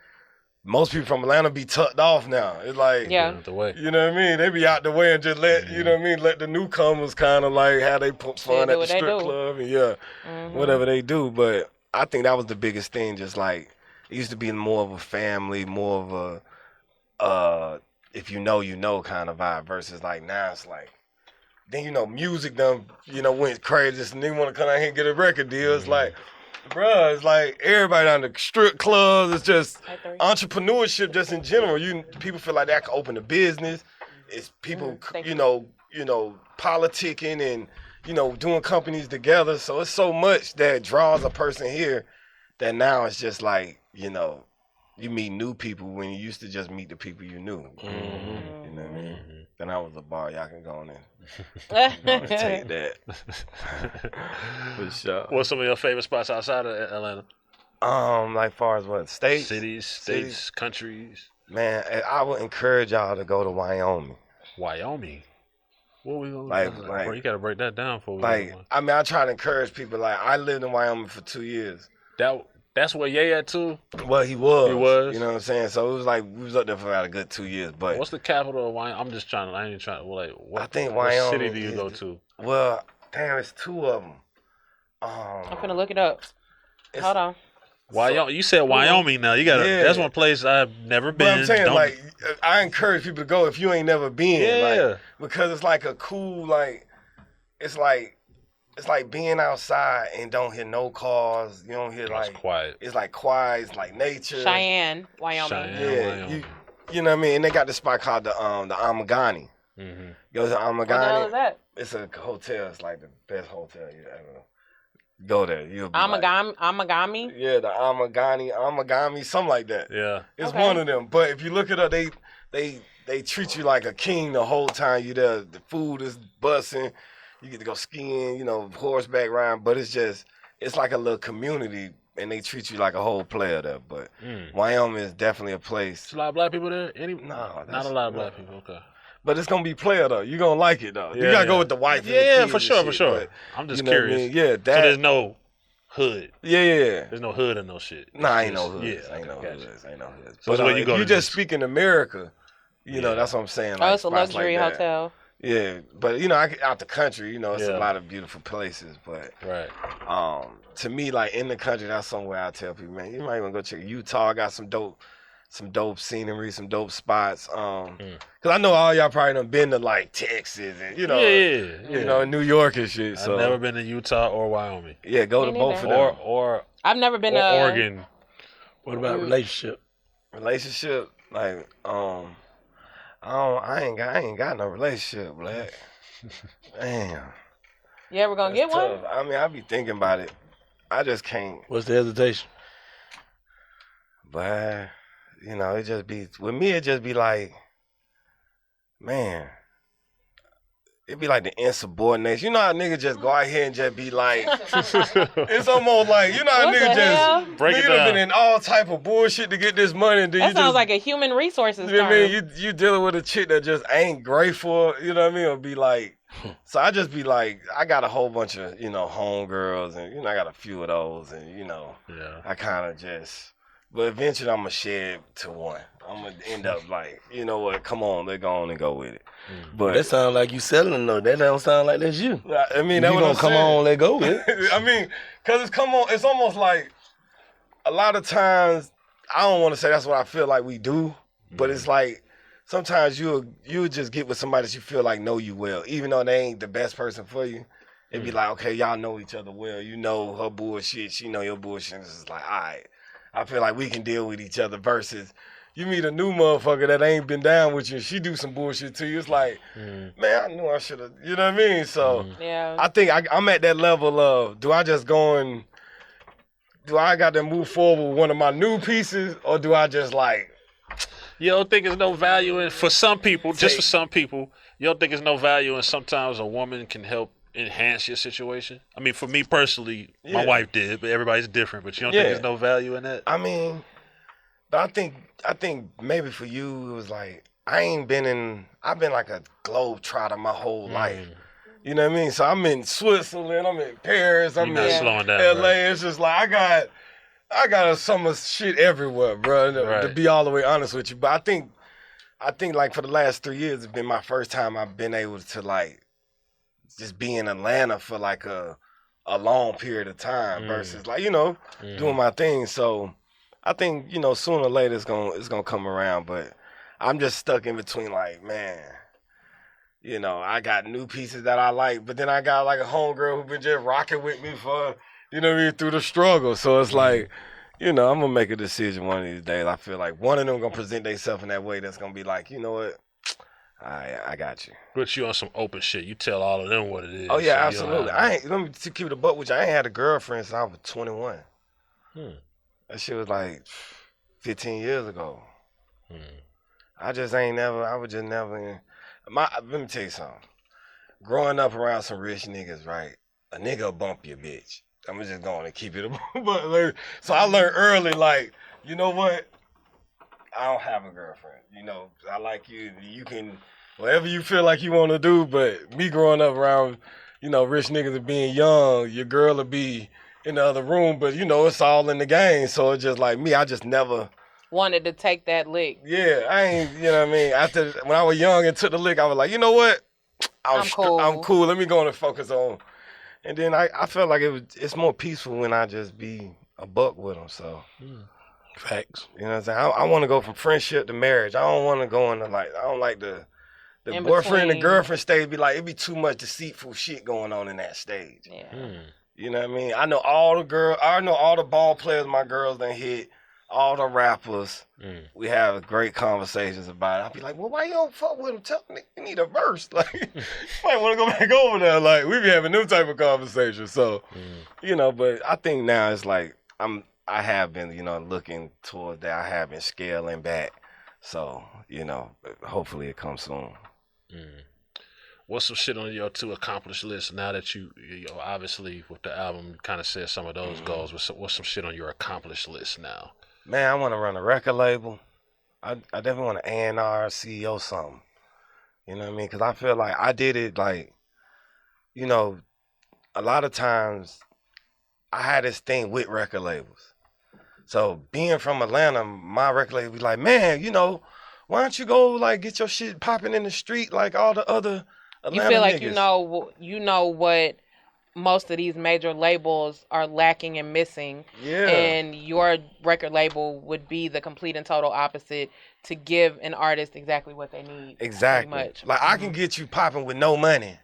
most people from Atlanta be tucked off now. It's like, the way. You know what I mean? They be out the way and just let, let the newcomers kind of like how they put fun at the strip club and whatever they do. But I think that was the biggest thing. Just like, it used to be more of a family, more of a, if you know kind of vibe versus like now it's like, then music done, went crazy and they want to come out here and get a record deal. It's like, bruh, it's like everybody on the strip clubs. It's just entrepreneurship just in general. People feel like they can open a business. It's people, politicking and, doing companies together. So it's so much that draws a person here that now it's just like, you meet new people when you used to just meet the people you knew. You know what I mean? Then I was a bar. Y'all can go on and take that. For sure. What's some of your favorite spots outside of Atlanta? Like far as what? States? States, countries. Man, I would encourage y'all to go to Wyoming. Wyoming? What we gonna like, bro, you gotta break that down for me. Like, I try to encourage people. Like, I lived in Wyoming for 2 years. That's where Ye at too? Well, he was. He was. You know what I'm saying? So it was like, we was up there for about a good 2 years. But what's the capital of Wyoming? I think Wyoming. What city do you go to? Well, damn, it's two of them. I'm finna look it up. Hold on. Wyoming. You said Wyoming now. You gotta. Yeah. That's one place I've never been. But I'm saying, like, I encourage people to go if you ain't never been. Yeah. Like, because it's like a cool, like, it's like being outside and don't hear no cars. You don't hear like. It's quiet. It's like quiet. It's like nature. Cheyenne, Wyoming. Wyoming. You know what I mean? And they got this spot called the Amagani. Mm-hmm. Go to Amagani. What the hell is that? It's a hotel. It's like the best hotel you ever. Go there. You'll be Amagami? Yeah, the Amagami, something like that. Yeah. It's one of them. But if you look it up, they treat you like a king the whole time you there. The food is busting. You get to go skiing, horseback riding. But it's like a little community, and they treat you like a whole player there. But Wyoming is definitely a place. There's a lot of black people there? No. Not a lot of black people, okay. But it's gonna be player though. You're gonna like it though. You gotta go with the wife. Yeah, for sure. But, I'm just curious. I mean? Yeah, so there's no hood. Yeah. There's no hood and no shit. Nah, ain't no hood. Yeah, ain't no hood. So but where you go? You just speak in America. That's what I'm saying. Like, it's a luxury hotel. Yeah, but out the country, it's a lot of beautiful places. But to me, like in the country, that's somewhere I tell people, man, you might want to go check Utah. I got some dope scenery, some dope spots. Cause I know all y'all probably done been to like Texas and New York and shit. So I've never been to Utah or Wyoming. Yeah, go to both of them. Or I've never been to Oregon. What about relationship? Relationship, like I ain't got no relationship, Black. Damn. Yeah, we're gonna get tough. one. I mean, I be thinking about it. I just can't. What's the hesitation? But it just be with me. It just be like, man, it'd be like the insubordination. You know how niggas just go out here and just be like, it's almost like, you know how What the niggas hell? just, Break it you done down. been in all type of bullshit to get this money. And then That you sounds just, like a human resources you know what I term. mean? You dealing with a chick that just ain't grateful, you know what I mean? Or be like, so I just be like, I got a whole bunch of, you know, homegirls and, you know, I got a few of those and, you know, I kind of just, but eventually I'm going to shed to one. I'm going to end up like, you know what, come on, let's go on and go with it. But That sound like you selling though. That don't sound like that's you. I mean, You that's what gonna I'm come saying. on, let go with it. I mean, because it's almost like a lot of times, I don't want to say that's what I feel like we do, but it's like sometimes you'll just get with somebody that you feel like know you well, even though they ain't the best person for you. It'd be like, okay, y'all know each other well. You know her bullshit, she know your bullshit. It's just like, all right, I feel like we can deal with each other versus you meet a new motherfucker that ain't been down with you and she do some bullshit to you. It's like, man, I knew I should have, you know what I mean? So Yeah. I think I'm at that level of, do I just go and, do I got to move forward with one of my new pieces or do I just like, You don't think there's no value in, for some people, just for some people, you don't think there's no value in sometimes a woman can help enhance your situation? I mean, for me personally, my Yeah. wife did, but everybody's different. But you don't think there's no value in that? I mean, but I think maybe for you, it was like, I've been like a globe trotter my whole life. You know what I mean? So I'm in Switzerland, I'm in Paris, I'm You're not in slowing down, LA. bro. It's just like, I got some shit everywhere, bro, to Right. be all the way honest with you. But I think like for the last 3 years, it's been my first time I've been able to like, just be in Atlanta for like a long period of time versus like, you know, doing my thing. So I think, you know, sooner or later it's gonna come around, but I'm just stuck in between like, man, you know, I got new pieces that I like, but then I got like a homegirl who been just rocking with me for, you know what I mean, through the struggle. So it's like, you know, I'm gonna make a decision one of these days. I feel like one of them gonna present themselves in that way that's gonna be like, you know what, I got you. But you on some open shit. You tell all of them what it is. Oh yeah, so you don't absolutely. have- Let me keep it a buck with you. I ain't had a girlfriend since I was 21. That shit was like 15 years ago. I just ain't never. I was just never. Let me tell you something. Growing up around some rich niggas, right? A nigga will bump your bitch. I'm just going to keep it. But like, so I learned early, like, you know what? I don't have a girlfriend. You know, I like you. You can, whatever you feel like you want to do. But me growing up around, you know, rich niggas and being young, your girl will be in the other room. But, you know, it's all in the game. So it's just like me, I just never wanted to take that lick. Yeah, I ain't, you know what I mean? After, when I was young and took the lick, I was like, you know what? I'm cool. I'm cool. Let me go on and focus on. And then I felt like it's more peaceful when I just be a buck with them. So, Facts. you know what I'm saying? I want to go from friendship to marriage. I don't want to go into like, I don't like the In boyfriend and between. girlfriend stage. Be like, it be too much deceitful shit going on in that stage. Yeah. You know what I mean? I know all the ball players my girls done hit. All the rappers, we have great conversations about it. I'll be like, well, why you don't fuck with them? Tell me you need a verse. Like, you might want to go back over there. Like, we be having them type of conversations. So, you know, but I think now it's like, I have been, you know, looking towards that. I have been scaling back. So, you know, hopefully it comes soon. What's some shit on your to accomplish list now that you know, obviously with the album kind of said some of those goals? What's some shit on your accomplished list now? Man, I want to run a record label. I definitely want to A&R, CEO something. You know what I mean? Because I feel like I did it like, you know, a lot of times I had this thing with record labels. So being from Atlanta, my record label be like, man, you know, why don't you go like get your shit popping in the street like all the other Atlanta You feel like niggas. you know what most of these major labels are lacking and missing. Yeah. And your record label would be the complete and total opposite to give an artist exactly what they need. Exactly. Pretty much. Like I can get you popping with no money.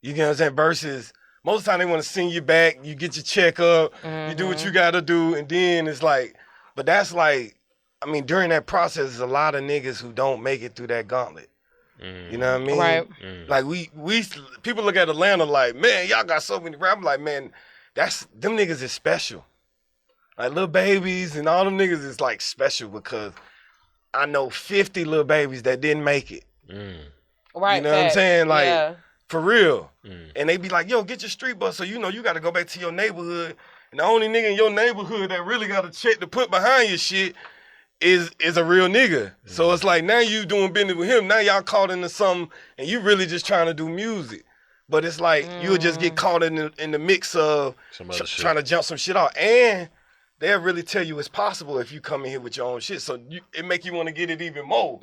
You get what I'm saying? Versus most of the time they want to send you back, you get your check up, you do what you gotta do, and then it's like, but that's like, I mean, during that process, there's a lot of niggas who don't make it through that gauntlet. You know what I mean? Right. Like we people look at Atlanta like, man, y'all got so many rappers. Like, man, them niggas is special. Like Lil Babies and all them niggas is like special because I know 50 Lil Babies that didn't make it. Right. You know what I'm saying? Like, yeah. for real. And they be like, yo, get your street bus. So, you know, you got to go back to your neighborhood. And the only nigga in your neighborhood that really got a check to put behind your shit is a real nigga. So it's like, now you doing business with him. Now y'all caught into something and you really just trying to do music. But it's like, you'll just get caught in the mix of trying to jump some shit out. And they'll really tell you it's possible if you come in here with your own shit. So it make you want to get it even more.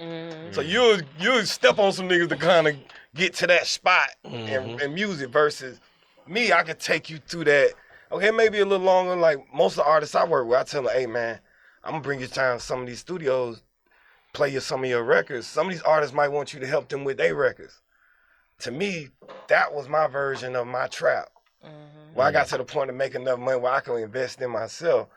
So you'll step on some niggas to kind of get to that spot in music versus me. I could take you through that. Okay, maybe a little longer. Like most of the artists I work with, I tell them, hey man, I'm gonna bring you down to some of these studios, play you some of your records. Some of these artists might want you to help them with their records. To me, that was my version of my trap. Where I got to the point of making enough money where I can invest in myself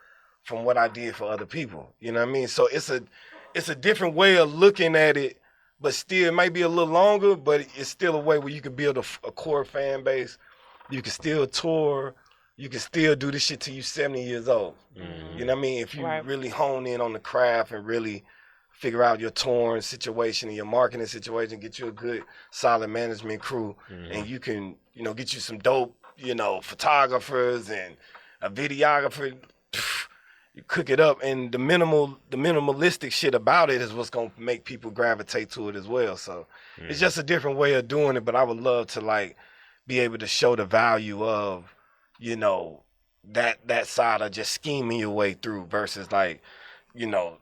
from what I did for other people. You know what I mean? So it's a different way of looking at it, but still it might be a little longer, but it's still a way where you can build a core fan base. You can still tour. You can still do this shit till you're 70 years old. You know what I mean? If you really hone in on the craft and really figure out your touring situation and your marketing situation, get you a good, solid management crew, and you can, you know, get you some dope, you know, photographers and a videographer. You cook it up, and the minimalistic shit about it is what's gonna make people gravitate to it as well. So it's just a different way of doing it. But I would love to like be able to show the value of, you know, that side of just scheming your way through versus like, you know,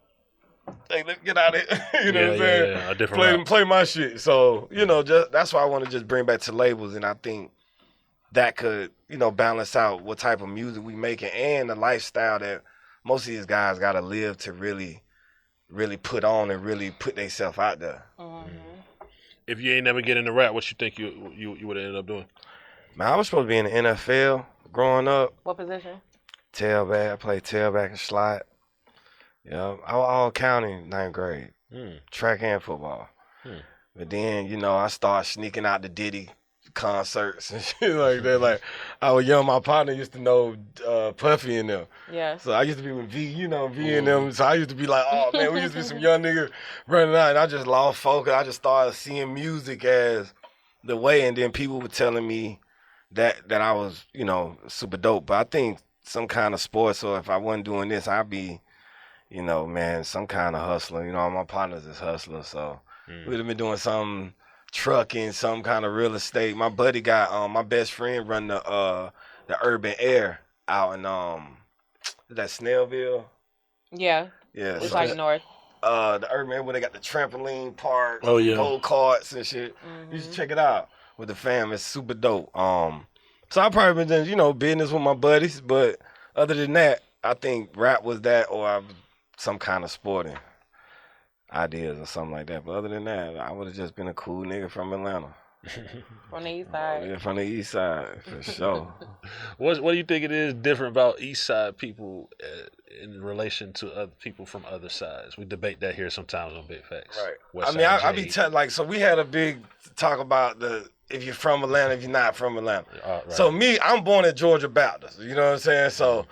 hey, let's get out of it. You know what I'm saying? Yeah, a different play my shit. So, you know, that's why I want to just bring back to labels, and I think that could, you know, balance out what type of music we making and the lifestyle that most of these guys gotta live to really, really put on and really put themselves out there. If you ain't never get into rap, what you think you would have ended up doing? Man, I was supposed to be in the NFL growing up. What position? Tailback. I played tailback and slot. Yeah, I was all county 9th grade. Track and football. But then, you know, I started sneaking out to Diddy concerts and shit like that. Like, I was young, my partner used to know Puffy and them. Yeah. So I used to be with V, you know, V and them. So I used to be like, oh man, we used to be some young niggas running out, and I just lost focus. I just started seeing music as the way, and then people were telling me that I was, you know, super dope. But I think some kind of sports, so if I wasn't doing this, I'd be, you know, man, some kind of hustler. You know, my partners is hustlers, so we'd have been doing something, trucking, some kind of real estate. My buddy got my best friend run the Urban Air out in that Snellville. Yeah. Yeah. It's so like north. the Urban Air where they got the trampoline parks, Oh, yeah. go karts and shit. You should check it out with the fam. It's super dope. So I probably been doing, you know, business with my buddies, but other than that, I think rap was that, or some kind of sporting ideas or something like that. But other than that, I would have just been a cool nigga from Atlanta. From the east side. Yeah, from the east side, for sure. What do you think it is different about East Side people in relation to other people from other sides? We debate that here sometimes on Big Facts. Right. West I mean, Side I be J. telling, like, so we had a big talk about if you're from Atlanta, if you're not from Atlanta. Right. So me, I'm born at Georgia Baptist. You know what I'm saying? So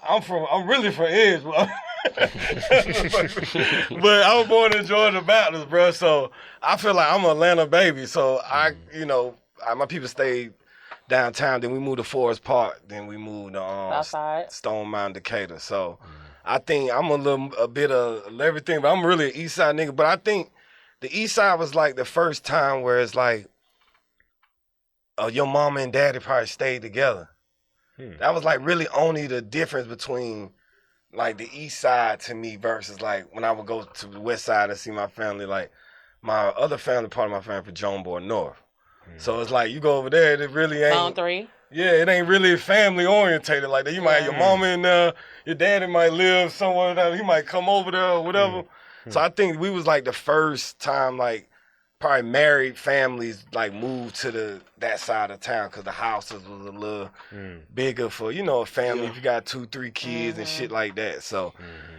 I'm really from Edgewood. But I was born in Georgia Baptist, bro. So I feel like I'm an Atlanta baby. So my people stayed downtown. Then we moved to Forest Park. Then we moved to Outside. Stone Mountain, Decatur. So I think I'm a bit of everything, but I'm really an East Side nigga. But I think the East Side was like the first time where it's like, your mama and daddy probably stayed together. That was like really only the difference between like the East Side to me versus like when I would go to the West Side and see my family. Like my other family, part of my family, from Jonesboro North. So it's like you go over there, it really ain't. Zone 3. Yeah, it ain't really family orientated like that. You might have your mama in there, your daddy might live somewhere else, he might come over there or whatever. So I think we was like the first time like probably married families like moved to that side of town because the houses was a little bigger for, you know, a family if you got 2-3 kids and shit like that. So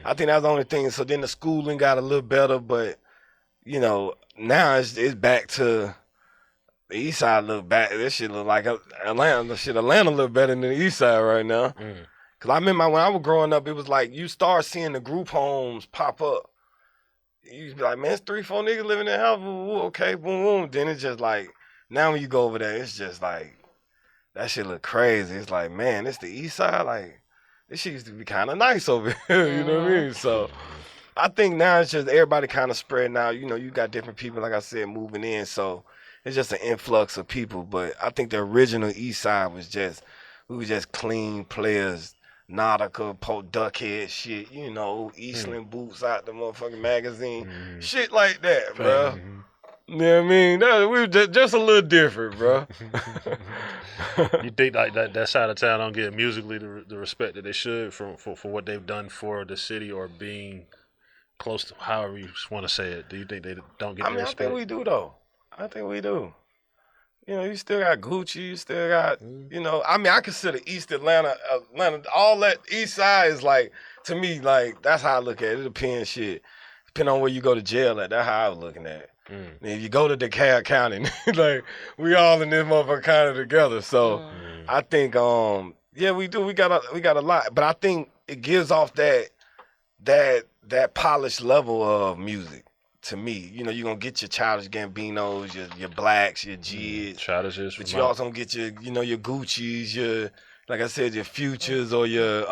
I think that's the only thing. So then the schooling got a little better, but you know, now it's back to the East Side. Look back, this shit look like Atlanta. Atlanta look better than the East Side right now. Cause I remember when I was growing up, it was like you start seeing the group homes pop up. you be like, man, it's 3-4 niggas living in the house. Okay, boom, boom. Then it's just like, now when you go over there, it's just like, that shit look crazy. It's like, man, it's the east side. Like, this shit used to be kind of nice over here. You know what I mean? So I think now it's just everybody kind of spreading out. You know, you got different people, like I said, moving in. So it's just an influx of people. But I think the original east side was just, we were just clean players. Nautica, Duckhead shit, you know, Eastland boots out the motherfucking magazine. Shit like that, bro. You know what I mean? We were just a little different, bro. You think like that side of town don't get musically the respect that they should for what they've done for the city or being close to, however you want to say it? Do you think they don't get the respect? I think we do, though. I think we do. You know, you still got Gucci, you still got, you know, I mean, I consider East Atlanta, all that East Side is like, to me, like, that's how I look at it. It depends, shit. Depending on where you go to jail at, that's how I was looking at it. And if you go to DeKalb County, like, we all in this motherfucker county together. So I think, yeah, we do. We got a lot. But I think it gives off that polished level of music. To me, you know, you're going to get your Childish Gambinos, your Blacks, your Jids. But you also going to get your, you know, your Gucci's, your, like I said, your Futures or your,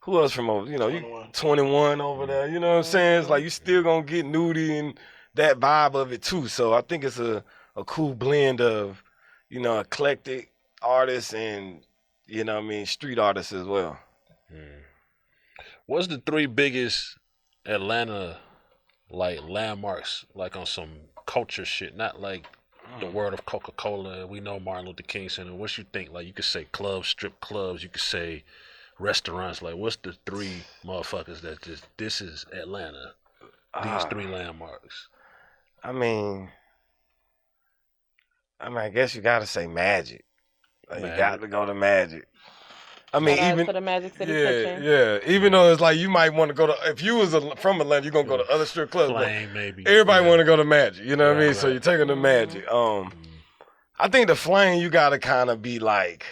who else from over, you know, 21 over there, you know what I'm saying? It's like you still going to get Nudie and that vibe of it too. So I think it's a cool blend of, you know, eclectic artists and, you know what I mean, street artists as well. What's the 3 biggest Atlanta like landmarks, like on some culture shit, not like the world of Coca-Cola? We know Martin Luther King Center. What you think? Like, you could say clubs, strip clubs. You could say restaurants. Like, what's the 3 motherfuckers that just, this is Atlanta? These 3 landmarks. I mean, I guess you got to say Magic. Like, you got to go to Magic. I mean, even to the Magic City Kitchen. Yeah. Even though it's like you might want to go to, if you was from Atlanta, you're gonna go to other strip clubs. Flame, maybe. Everybody want to go to Magic. You know what I mean? So you're taking the Magic. I think the Flame, you gotta kind of be like,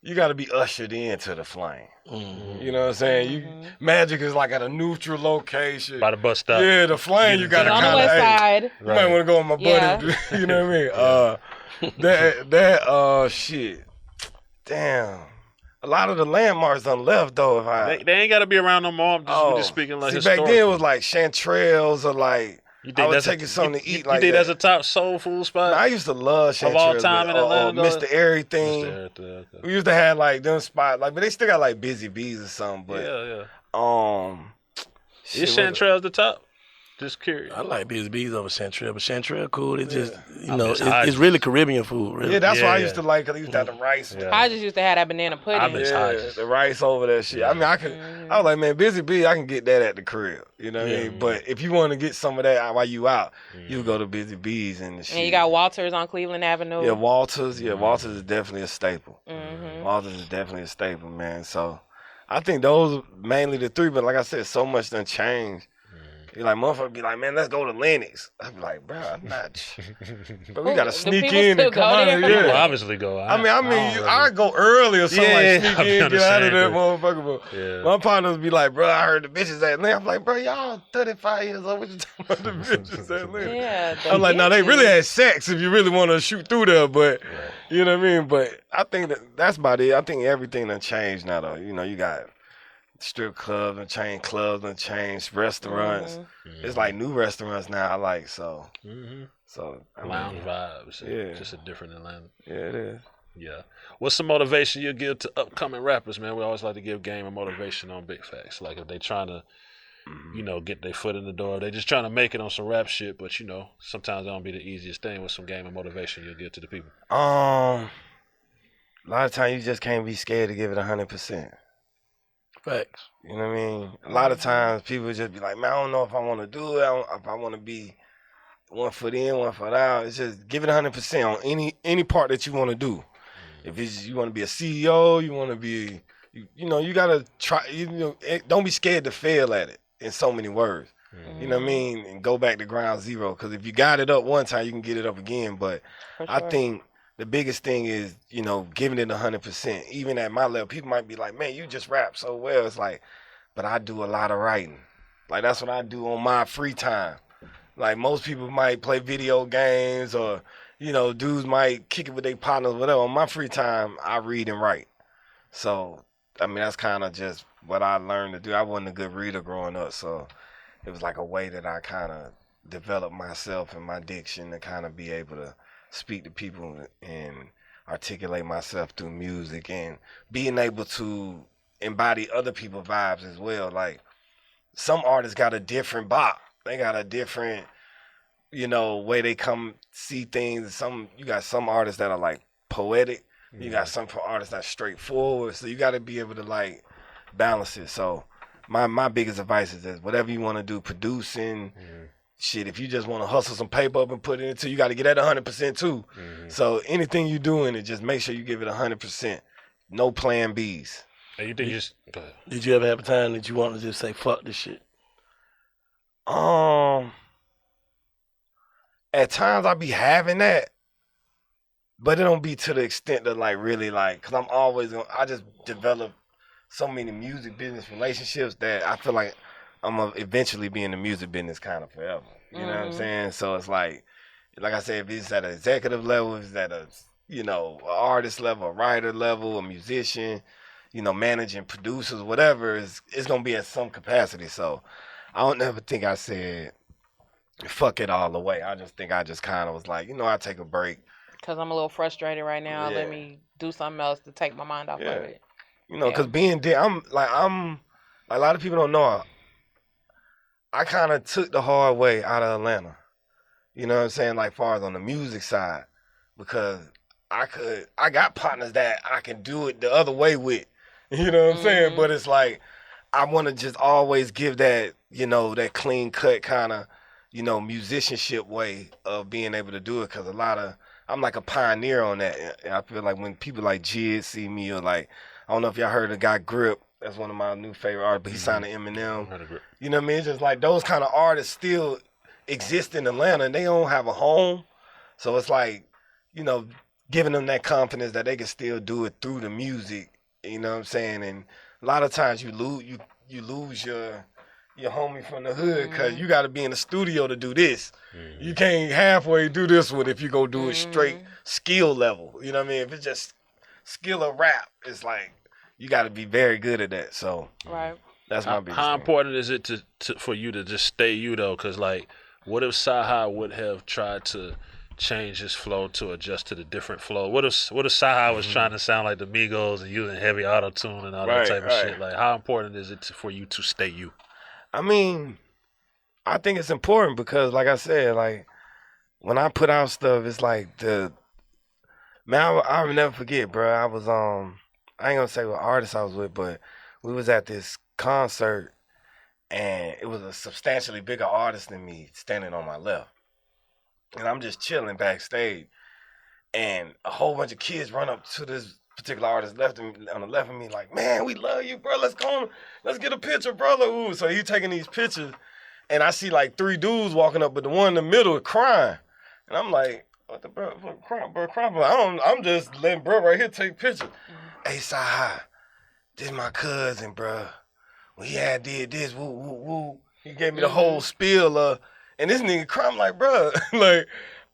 you gotta be ushered into the Flame. You know what I'm saying? Magic is like at a neutral location. By the bus stop. Yeah, the Flame, you gotta on kind the west side. You might want to go with my buddy. You know what I mean? Shit. Damn. A lot of the landmarks done left though. They ain't got to be around no more. I'm just speaking like historically. Back then it was like Chanterelles or like, I was taking something to eat like that. You think that's a top soul food spot? I used to love Chanterelles. Of all time in Atlanta? Mr. Everything. Okay. We used to have like them spots, like, but they still got like Busy Bees or something. But is Chanterelles the top? Just curious. I like Busy Bees over Chanterelle, but Chanterelle cool. It's just, you know, it's really Caribbean food, really. Yeah, that's why I used to like, because I used to have the rice. I just used to have that banana pudding. The rice over that shit. I mean, I was like, man, Busy Bee, I can get that at the crib. You know what I mean? But if you want to get some of that while you out, you go to Busy Bees and the shit. And you got Walters on Cleveland Avenue. Yeah, Walters. Yeah, Walters is definitely a staple. Walters is definitely a staple, man. So I think those are mainly the 3, but like I said, so much done changed. You're like, motherfucker be like, man, let's go to Lennox. I be like, bro, I'm not. But we got to sneak in and come out of here. People obviously go. I go early or something, like sneak in, get out of that motherfucker. But my partners be like, bro, I heard the bitches at Lennox. I'm like, bro, y'all 35 years old. What you talking about the bitches at Lennox? I'm like, no, they really had sex if you really want to shoot through there. But, you know what I mean? But I think that's about it. I think everything done changed now, though. You know, you got strip clubs and chain clubs and chains, restaurants. It's like new restaurants now. I like so. Lounge vibes. Yeah, just a different Atlanta. Yeah, it is. Yeah. What's some motivation you give to upcoming rappers, man? We always like to give game and motivation on big facts. Like if they trying to, you know, get their foot in the door, they just trying to make it on some rap shit. But you know, sometimes that don't be the easiest thing. What's some game and motivation you'll give to the people? A lot of times you just can't be scared to give it 100%. Facts. You know what I mean? A lot of times people just be like, man, I don't know if I want to do it. If I want to be 1 foot in, 1 foot out. It's just give it 100% on any part that you want to do. If it's, you want to be a CEO, you want to be, you know, you got to try, you know, don't be scared to fail at it in so many words. You know what I mean? And go back to ground zero. Because if you got it up one time, you can get it up again. But I think the biggest thing is, you know, giving it 100%. Even at my level, people might be like, man, you just rap so well. It's like, but I do a lot of writing. Like that's what I do on my free time. Like most people might play video games or, dudes might kick it with their partners, whatever. On my free time, I read and write. So, I mean, that's kind of just what I learned to do. I wasn't a good reader growing up, so it was like a way that I kind of developed myself and my diction to kind of be able to speak to people and articulate myself through music and being able to embody other people's vibes as well. Like some artists got a different bop. They got a different, way they come see things. You got some artists that are like poetic. You got some artists that's straightforward. So you got to be able to like balance it. So my biggest advice is this: whatever you want to do, producing, shit. If you just want to hustle some paper up and put it into, you got to get at 100% too. So anything you doing, it just make sure you give it 100%. No plan Bs. And you think just go ahead. Did you ever have a time that you want to just say fuck this shit? At times I be having that, but it don't be to the extent that like really like, cause I just develop so many music business relationships that I feel like I'm gonna eventually be in the music business kind of forever. You know what I'm saying? So it's like I said, if it's at an executive level, if it's at a, a artist level, a writer level, a musician, managing producers, whatever, it's gonna be at some capacity. So I don't ever think I said fuck it all the way. I just think I just kind of was like, I take a break. Because I'm a little frustrated right now. Yeah. Let me do something else to take my mind off of it. Because being dead, I'm a lot of people don't know. I kind of took the hard way out of Atlanta. You know what I'm saying? Like far as on the music side, because I got partners that I can do it the other way with. You know what I'm saying? But it's like, I want to just always give that, that clean cut kind of, musicianship way of being able to do it. Cause I'm like a pioneer on that. And I feel like when people like G.O.D see me or like, I don't know if y'all heard the guy Grip. That's one of my new favorite artists, but he signed to Eminem. You know what I mean? It's just like those kind of artists still exist in Atlanta and they don't have a home. So it's like, giving them that confidence that they can still do it through the music. You know what I'm saying? And a lot of times you lose your homie from the hood because you got to be in the studio to do this. You can't halfway do this one if you go do it straight skill level. You know what I mean? If it's just skill of rap, it's like you got to be very good at that. So that's my biggest How thing. important is it for you to just stay you though? Because like, what if CyHi would have tried to change his flow to adjust to the different flow? What if CyHi was trying to sound like the Migos and using heavy auto tune and all that type of shit? Like, how important is it for you to stay you? I mean, I think it's important because, like I said, like when I put out stuff, it's like I'll never forget, bro. I was I ain't gonna say what artist I was with, but we was at this concert and it was a substantially bigger artist than me standing on my left. And I'm just chilling backstage, and a whole bunch of kids run up to this particular artist on the left of me, like, "Man, we love you, bro. Let's get a picture, brother." Ooh, so he taking these pictures, and I see like 3 dudes walking up, but the one in the middle is crying, and I'm like, "What the bro crying? I'm just letting bro right here take pictures." "Hey, CyHi, this my cousin, bro. When he had did this, woo woo woo." He gave me the whole spiel of. And this nigga crying, I'm like, bro, like,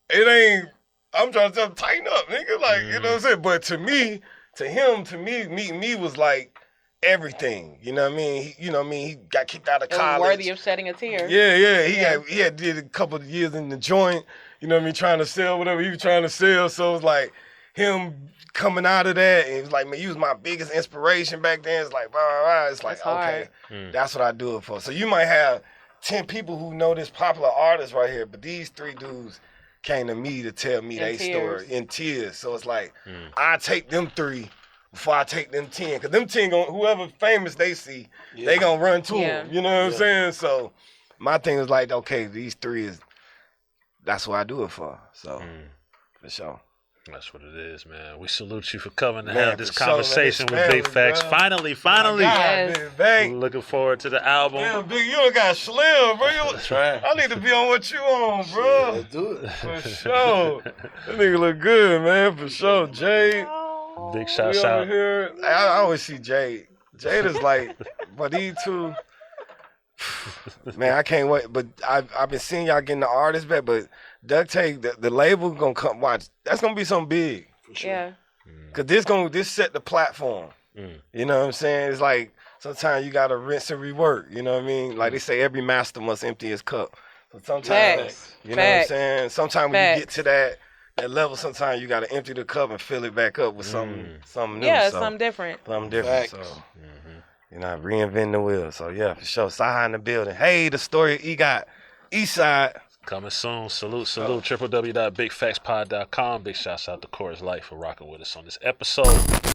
it ain't, I'm trying to tell him, tighten up, nigga. Like, you know what I'm saying? But to me, meeting me was like everything. You know what I mean? He got kicked out of college. Worthy of shedding a tear. Yeah. He had did a couple of years in the joint, you know what I mean, trying to sell whatever he was trying to sell. So it was like him coming out of that, and it was like, man, you was my biggest inspiration back then. It's like, blah, blah, blah. It's like, okay, that's what I do it for. So you might have 10 people who know this popular artist right here, but these 3 dudes came to me to tell me their story in tears. So it's like, I take them 3 before I take them 10. Because them 10, whoever famous they see, they going to run to them. You know what I'm saying? So my thing is like, okay, these 3 that's what I do it for. So, for sure. That's what it is, man. We salute you for coming to Man, have this for sure, conversation man. with Big Facts. Bro. Finally. Yes. Big Bang. Looking forward to the album. Damn, Big, you done got slim, bro. That's right. I need to be on what you on, bro. Let's do it. For sure. That nigga look good, man. For sure. Jade. Big shout We over out. here. I always see Jade. Jade is like, but these 2, Man, I can't wait. But I've been seeing y'all getting the artists back, but duct tape, the label gonna come watch. That's gonna be something big. For sure. Yeah. Cause this set the platform. You know what I'm saying? It's like sometimes you gotta rinse and rework. You know what I mean? Like they say, every master must empty his cup. So sometimes, Facts. you know what I'm Facts. saying? Sometimes when Facts. you get to that level, sometimes you gotta empty the cup and fill it back up with something new. Yeah, so, something different. something different. Facts. So you know, reinventing the wheel. So yeah, for sure. CyHi in the building. Hey, the story of EGOT, Eastside. Coming soon. Salute. www.bigfactspod.com. Big shouts out to Chorus Light for rocking with us on this episode.